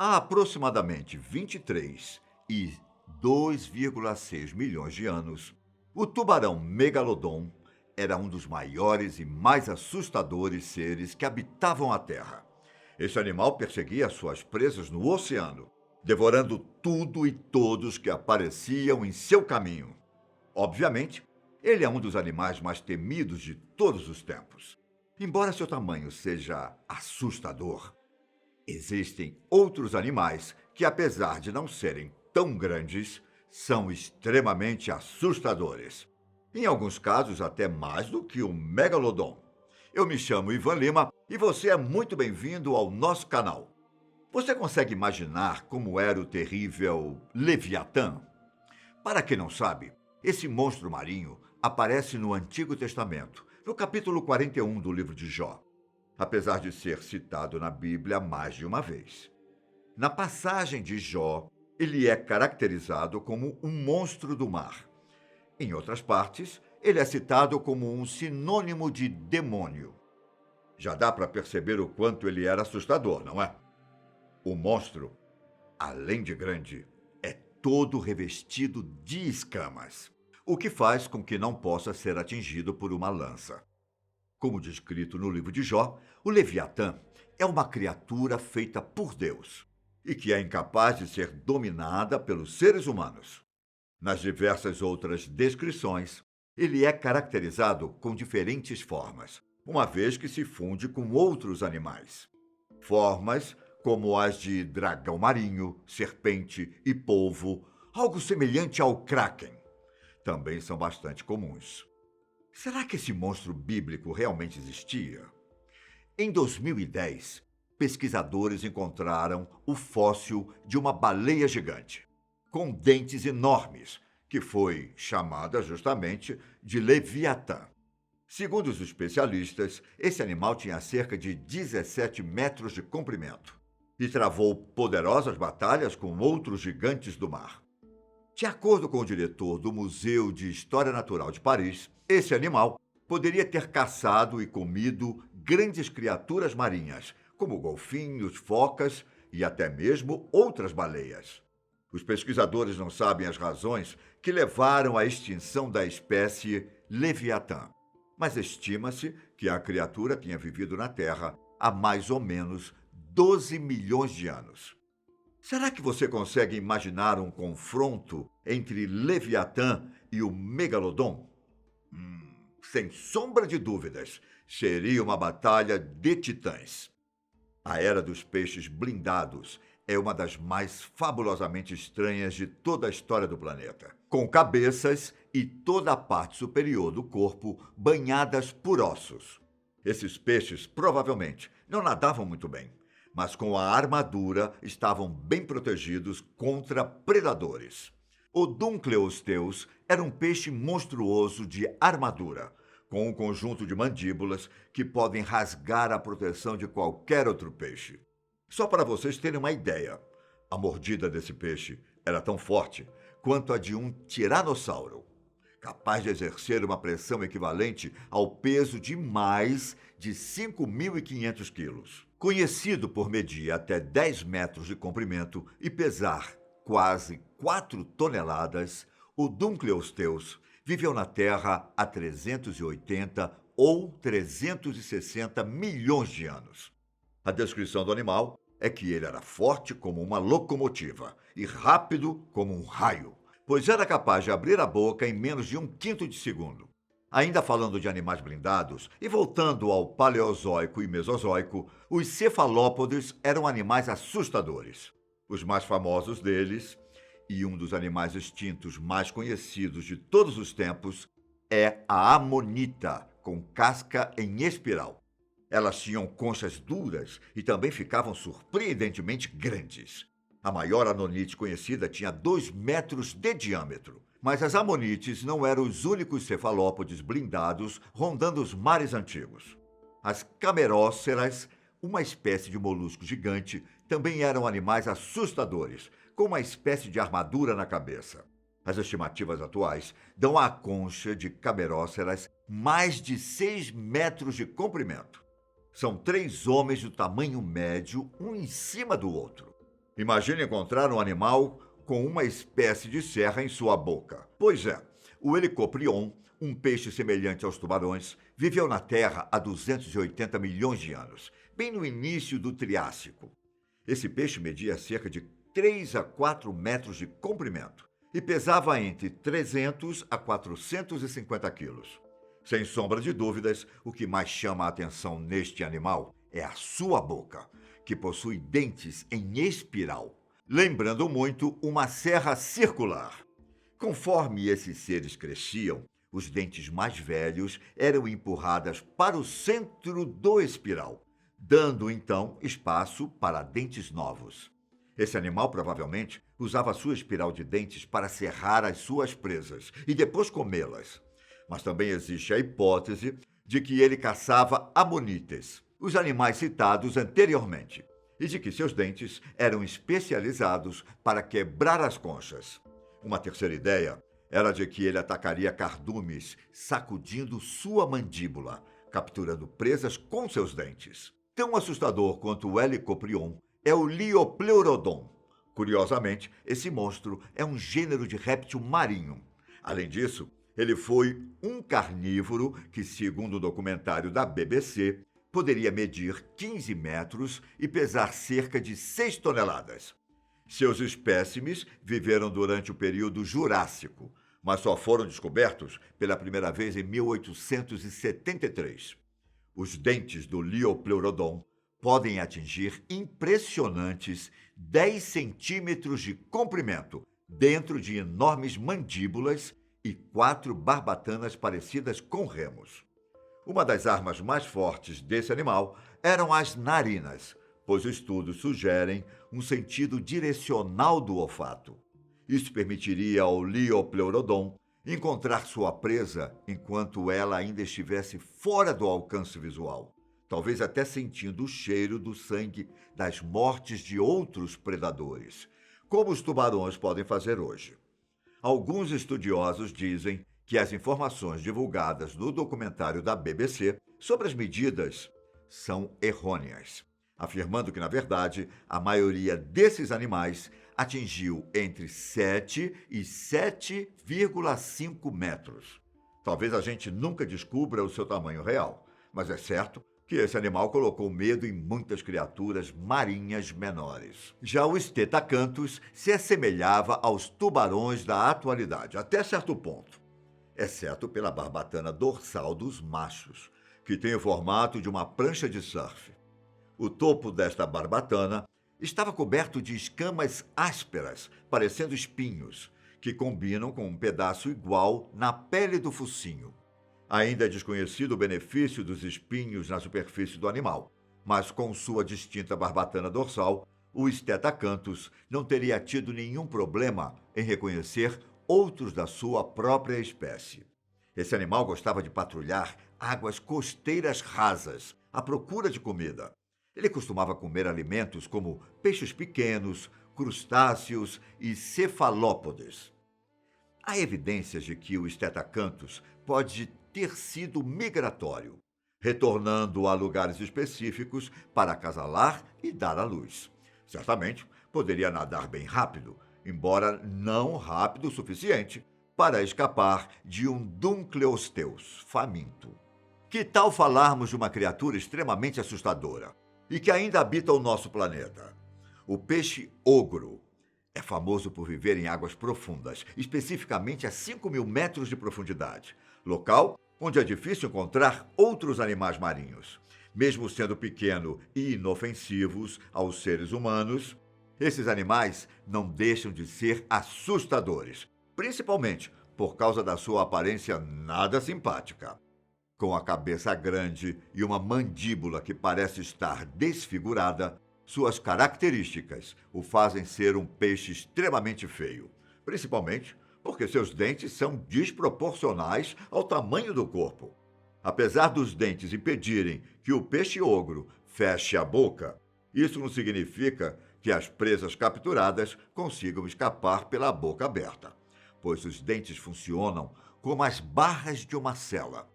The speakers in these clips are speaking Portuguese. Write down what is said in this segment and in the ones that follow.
Há aproximadamente 23 e 2,6 milhões de anos, o tubarão megalodon era um dos maiores e mais assustadores seres que habitavam a Terra. Esse animal perseguia suas presas no oceano, devorando tudo e todos que apareciam em seu caminho. Obviamente, ele é um dos animais mais temidos de todos os tempos. Embora seu tamanho seja assustador, existem outros animais que, apesar de não serem tão grandes, são extremamente assustadores. Em alguns casos, até mais do que o megalodon. Eu me chamo Ivan Lima e você é muito bem-vindo ao nosso canal. Você consegue imaginar como era o terrível Leviatã? Para quem não sabe, esse monstro marinho aparece no Antigo Testamento, no capítulo 41 do livro de Jó, apesar de ser citado na Bíblia mais de uma vez. Na passagem de Jó, ele é caracterizado como um monstro do mar. Em outras partes, ele é citado como um sinônimo de demônio. Já dá para perceber o quanto ele era assustador, não é? O monstro, além de grande, é todo revestido de escamas, o que faz com que não possa ser atingido por uma lança. Como descrito no livro de Jó, o Leviatã é uma criatura feita por Deus e que é incapaz de ser dominada pelos seres humanos. Nas diversas outras descrições, ele é caracterizado com diferentes formas, uma vez que se funde com outros animais. Formas como as de dragão marinho, serpente e polvo, algo semelhante ao kraken, também são bastante comuns. Será que esse monstro bíblico realmente existia? Em 2010, pesquisadores encontraram o fóssil de uma baleia gigante, com dentes enormes, que foi chamada justamente de Leviatã. Segundo os especialistas, esse animal tinha cerca de 17 metros de comprimento e travou poderosas batalhas com outros gigantes do mar. De acordo com o diretor do Museu de História Natural de Paris, esse animal poderia ter caçado e comido grandes criaturas marinhas, como golfinhos, focas e até mesmo outras baleias. Os pesquisadores não sabem as razões que levaram à extinção da espécie Leviatã, mas estima-se que a criatura tinha vivido na Terra há mais ou menos 12 milhões de anos. Será que você consegue imaginar um confronto entre Leviatã e o Megalodon? Sem sombra de dúvidas, seria uma batalha de titãs. A Era dos Peixes Blindados é uma das mais fabulosamente estranhas de toda a história do planeta, com cabeças e toda a parte superior do corpo banhadas por ossos. Esses peixes provavelmente não nadavam muito bem, mas com a armadura estavam bem protegidos contra predadores. O Dunkleosteus era um peixe monstruoso de armadura, com um conjunto de mandíbulas que podem rasgar a proteção de qualquer outro peixe. Só para vocês terem uma ideia, a mordida desse peixe era tão forte quanto a de um tiranossauro, capaz de exercer uma pressão equivalente ao peso de mais de 5.500 quilos. Conhecido por medir até 10 metros de comprimento e pesar quase 4 toneladas, o Dunkleosteus viveu na Terra há 380 ou 360 milhões de anos. A descrição do animal é que ele era forte como uma locomotiva e rápido como um raio, pois era capaz de abrir a boca em menos de um quinto de segundo. Ainda falando de animais blindados, e voltando ao Paleozoico e Mesozoico, os cefalópodes eram animais assustadores. Os mais famosos deles, e um dos animais extintos mais conhecidos de todos os tempos, é a amonita, com casca em espiral. Elas tinham conchas duras e também ficavam surpreendentemente grandes. A maior amonite conhecida tinha 2 metros de diâmetro. Mas as amonites não eram os únicos cefalópodes blindados rondando os mares antigos. As cameróceras, uma espécie de molusco gigante, também eram animais assustadores, com uma espécie de armadura na cabeça. As estimativas atuais dão à concha de cameróceras mais de 6 metros de comprimento. São 3 homens do tamanho médio, um em cima do outro. Imagine encontrar um animal com uma espécie de serra em sua boca. Pois é, o helicoprion, um peixe semelhante aos tubarões, viveu na Terra há 280 milhões de anos, bem no início do Triássico. Esse peixe media cerca de 3 a 4 metros de comprimento e pesava entre 300 a 450 quilos. Sem sombra de dúvidas, o que mais chama a atenção neste animal é a sua boca, que possui dentes em espiral, lembrando muito uma serra circular. Conforme esses seres cresciam, os dentes mais velhos eram empurrados para o centro do espiral, dando então espaço para dentes novos. Esse animal provavelmente usava sua espiral de dentes para serrar as suas presas e depois comê-las. Mas também existe a hipótese de que ele caçava amonites, os animais citados anteriormente, e de que seus dentes eram especializados para quebrar as conchas. Uma terceira ideia era de que ele atacaria cardumes sacudindo sua mandíbula, capturando presas com seus dentes. Tão assustador quanto o helicoprion é o Liopleurodon. Curiosamente, esse monstro é um gênero de réptil marinho. Além disso, ele foi um carnívoro que, segundo o documentário da BBC, poderia medir 15 metros e pesar cerca de 6 toneladas. Seus espécimes viveram durante o período Jurássico, mas só foram descobertos pela primeira vez em 1873. Os dentes do Liopleurodon podem atingir impressionantes 10 centímetros de comprimento, dentro de enormes mandíbulas e 4 barbatanas parecidas com remos. Uma das armas mais fortes desse animal eram as narinas, pois estudos sugerem um sentido direcional do olfato. Isso permitiria ao Liopleurodon encontrar sua presa enquanto ela ainda estivesse fora do alcance visual, talvez até sentindo o cheiro do sangue das mortes de outros predadores, como os tubarões podem fazer hoje. Alguns estudiosos dizem que as informações divulgadas no documentário da BBC sobre as medidas são errôneas, afirmando que, na verdade, a maioria desses animais atingiu entre 7 e 7,5 metros. Talvez a gente nunca descubra o seu tamanho real, mas é certo que esse animal colocou medo em muitas criaturas marinhas menores. Já o Stetacanthus se assemelhava aos tubarões da atualidade, até certo ponto, exceto pela barbatana dorsal dos machos, que tem o formato de uma prancha de surf. O topo desta barbatana estava coberto de escamas ásperas, parecendo espinhos, que combinam com um pedaço igual na pele do focinho. Ainda é desconhecido o benefício dos espinhos na superfície do animal, mas com sua distinta barbatana dorsal, o Stetacanthus não teria tido nenhum problema em reconhecer outros da sua própria espécie. Esse animal gostava de patrulhar águas costeiras rasas, à procura de comida. Ele costumava comer alimentos como peixes pequenos, crustáceos e cefalópodes. Há evidências de que o Stetacanthus pode ter sido migratório, retornando a lugares específicos para acasalar e dar à luz. Certamente poderia nadar bem rápido, embora não rápido o suficiente para escapar de um Dunkleosteus faminto. Que tal falarmos de uma criatura extremamente assustadora e que ainda habita o nosso planeta? O peixe ogro é famoso por viver em águas profundas, especificamente a 5.000 metros de profundidade, local onde é difícil encontrar outros animais marinhos. Mesmo sendo pequeno e inofensivos aos seres humanos, esses animais não deixam de ser assustadores, principalmente por causa da sua aparência nada simpática. Com a cabeça grande e uma mandíbula que parece estar desfigurada, suas características o fazem ser um peixe extremamente feio, principalmente porque seus dentes são desproporcionais ao tamanho do corpo. Apesar dos dentes impedirem que o peixe-ogro feche a boca, isso não significa que as presas capturadas consigam escapar pela boca aberta, pois os dentes funcionam como as barras de uma cela.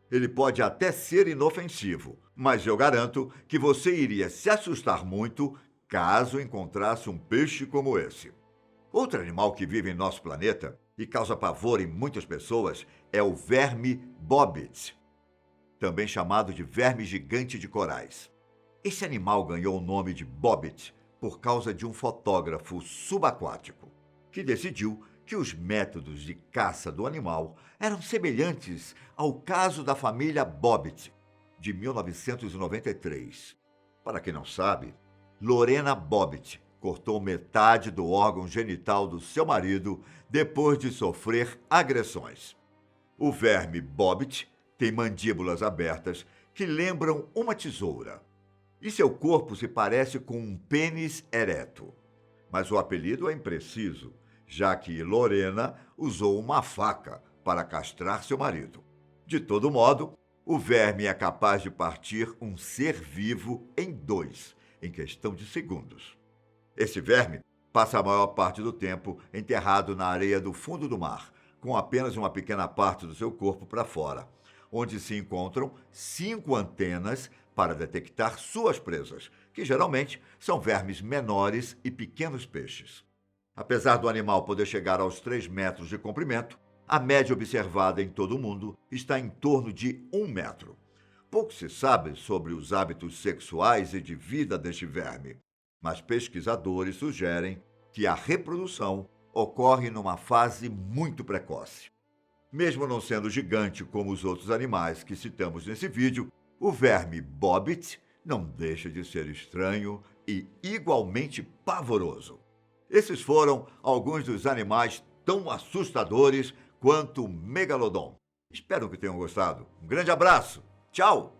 Ele pode até ser inofensivo, mas eu garanto que você iria se assustar muito caso encontrasse um peixe como esse. Outro animal que vive em nosso planeta e causa pavor em muitas pessoas é o verme bobbit, também chamado de verme gigante de corais. Esse animal ganhou o nome de bobbit por causa de um fotógrafo subaquático que decidiu que os métodos de caça do animal eram semelhantes ao caso da família Bobbit, de 1993. Para quem não sabe, Lorena Bobbit cortou metade do órgão genital do seu marido depois de sofrer agressões. O verme Bobbit tem mandíbulas abertas que lembram uma tesoura, e seu corpo se parece com um pênis ereto. Mas o apelido é impreciso, já que Lorena usou uma faca para castrar seu marido. De todo modo, o verme é capaz de partir um ser vivo em dois, em questão de segundos. Esse verme passa a maior parte do tempo enterrado na areia do fundo do mar, com apenas uma pequena parte do seu corpo para fora, onde se encontram 5 antenas para detectar suas presas, que geralmente são vermes menores e pequenos peixes. Apesar do animal poder chegar aos 3 metros de comprimento, a média observada em todo o mundo está em torno de 1 metro. Pouco se sabe sobre os hábitos sexuais e de vida deste verme, mas pesquisadores sugerem que a reprodução ocorre numa fase muito precoce. Mesmo não sendo gigante como os outros animais que citamos nesse vídeo, o verme bobbit não deixa de ser estranho e igualmente pavoroso. Esses foram alguns dos animais tão assustadores quanto o megalodon. Espero que tenham gostado. Um grande abraço. Tchau!